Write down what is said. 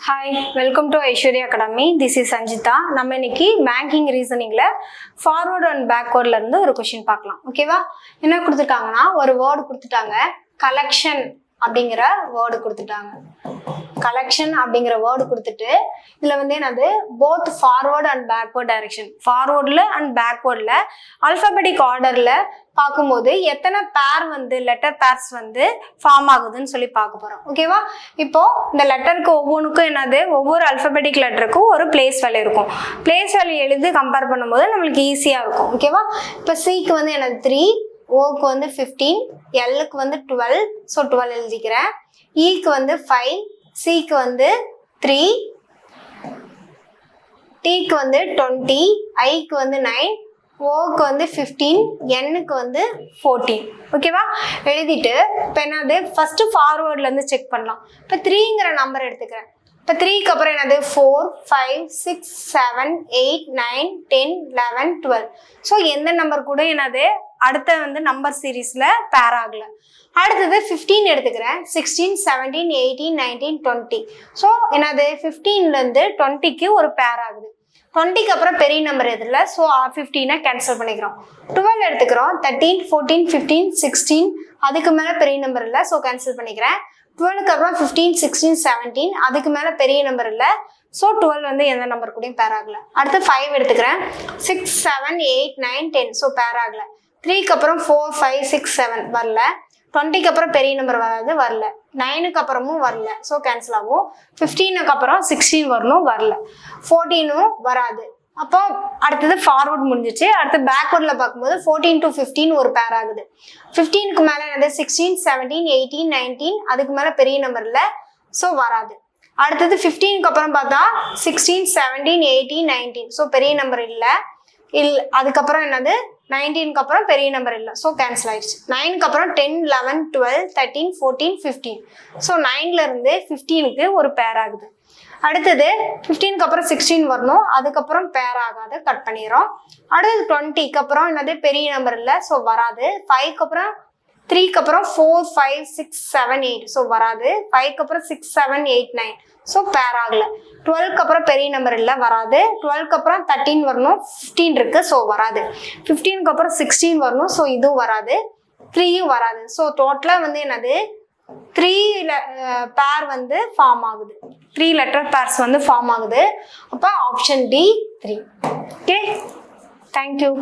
Hi, welcome to Aishwarya Academy. This is Sanjita. நம்ம இன்னைக்கு banking reasoningல forward and backwardல இருந்து ஒரு क्वेश्चन பார்க்கலாம். ஓகேவா? என்ன கொடுத்துட்டாங்கன்னா ஒரு வேர்ட் கொடுத்துட்டாங்க. collection அப்படிங்கிற வேர்ட் கொடுத்துட்டாங்க. collection அப்படிங்கிற வேர்ட் கொடுத்துட்டு இதுல வந்து என்னது both forward and backward direction. forwardல and backwardல alphabetic orderல பார்க்கும்போது எத்தனை பேர் வந்து லெட்டர் பேர்ஸ் வந்து ஃபார்ம் ஆகுதுன்னு சொல்லி பார்க்க போறோம். ஓகேவா? இப்போ இந்த லெட்டருக்கு ஒவ்வொன்றுக்கும் என்னது ஒவ்வொரு அல்பபெட்டிக் லெட்டருக்கும் ஒரு பிளேஸ் வேல்யூ இருக்கும். பிளேஸ் வேல்யூ எழுதி கம்பேர் பண்ணும்போது நம்மளுக்கு ஈஸியா இருக்கும். ஓகேவா? இப்போ சிக்கு வந்து என்னது 3, ஓக்கு வந்து 15, எல்லுக்கு வந்து 12, ஸோ 12 எழுதிக்கிறேன். ஈக்கு வந்து 5, சிக்கு வந்து 3, டீக்கு வந்து 20, ஐக்கு வந்து 9, ஓக்கு வந்து 15, எண்ணுக்கு வந்து 14. ஓகேவா? எழுதிட்டு இப்போ என்னது ஃபர்ஸ்ட் ஃபார்வர்ட்ல இருந்து செக் பண்ணலாம். இப்போ 3ங்கிற நம்பர் எடுத்துக்கிறேன். இப்போ 3க்கு அப்புறம் என்னது 4, 5, 6, 7, 8, 9, 10, 11, 12. ஸோ எந்த நம்பர் கூட என்னது அடுத்த வந்து நம்பர் சீரீஸ்ல பேர் ஆகல. அடுத்தது 15 எடுத்துக்கிறேன். 16, 17, 18, 19, 20. ஸோ என்னது 15ல இருந்து 20க்கு ஒரு பேர் ஆகுது. 20க்கு அப்புறம் பெரிய நம்பர் எதில், ஸோ 15 கேன்சல் பண்ணிக்கிறோம். 12 எடுத்துக்கிறோம். 13, 14, 15, 16, அதுக்கு மேலே பெரிய நம்பர் இல்லை, ஸோ கேன்சல் பண்ணிக்கிறேன். 12க்கு அப்புறம் 15, 16, 17, அதுக்கு மேலே பெரிய நம்பர் இல்லை, ஸோ 12 வந்து எந்த நம்பர் கூடயும் பேர் ஆகலை. அடுத்து 5 எடுத்துக்கிறேன். 6, 7, 8, 9, 10, ஸோ பேர் ஆகலை. 3க்கு அப்புறம் 4, 5, 6, 7 வரல. 20க்கு அப்புறம் பெரிய நம்பர் வராது, வரல. 9க்கு அப்புறமும் வரல, ஸோ கேன்சல் ஆகும். 15க்கு அப்புறம் 16 வரணும், வரல. 14ம் வராது. அப்போ அடுத்தது ஃபார்வர்ட் முடிஞ்சிச்சு. அடுத்து பேக்வர்டில் பார்க்கும்போது 14 to 15 ஒரு பேர் ஆகுது. 15க்கு மேலே என்னது 16, 17, 18, 19, அதுக்கு மேலே பெரிய நம்பர் இல்லை, ஸோ வராது. அடுத்தது 15க்கு அப்புறம் பார்த்தா 16, 17, 18, 19, ஸோ பெரிய நம்பர் இல்லை. அதுக்கப்புறம் என்னது 19க்கு அப்புறம் பெரிய நம்பர் இல்லை, ஸோ கேன்சல் ஆயிடுச்சு. 9க்கு அப்புறம் 10, 11, 12, 13, 14, 15, ஸோ 9ல இருந்து 15க்கு ஒரு பேர் ஆகுது. அடுத்தது 15க்கு அப்புறம் 16 வரணும், அதுக்கப்புறம் பேர் ஆகாது, கட் பண்ணிடுறோம். அடுத்தது 20க்கு அப்புறம் என்னது பெரிய நம்பர் இல்லை, ஸோ வராது. 5க்கு அப்புறம் 3க்கு அப்புறம் 4, 5, 6, 7, 8, ஸோ வராது. 5க்கு அப்புறம் 6, 7, 8, 9, ஸோ பேர் ஆகலை. 12க்கு அப்புறம் பெரிய நம்பர் இல்லை, வராது. 12க்கு அப்புறம் 13 வரணும், 15 இருக்கு, ஸோ வராது. 15க்கு அப்புறம் 16 வரணும், ஸோ இதுவும் வராது. 3யும் வராது. ஸோ டோட்டலாக வந்து என்னது 3 பேர் வந்து ஃபார்ம் ஆகுது. 3 லெட்டர் பேர்ஸ் வந்து ஃபார்ம் ஆகுது. அப்போ ஆப்ஷன் டி 3. Okay, thank you.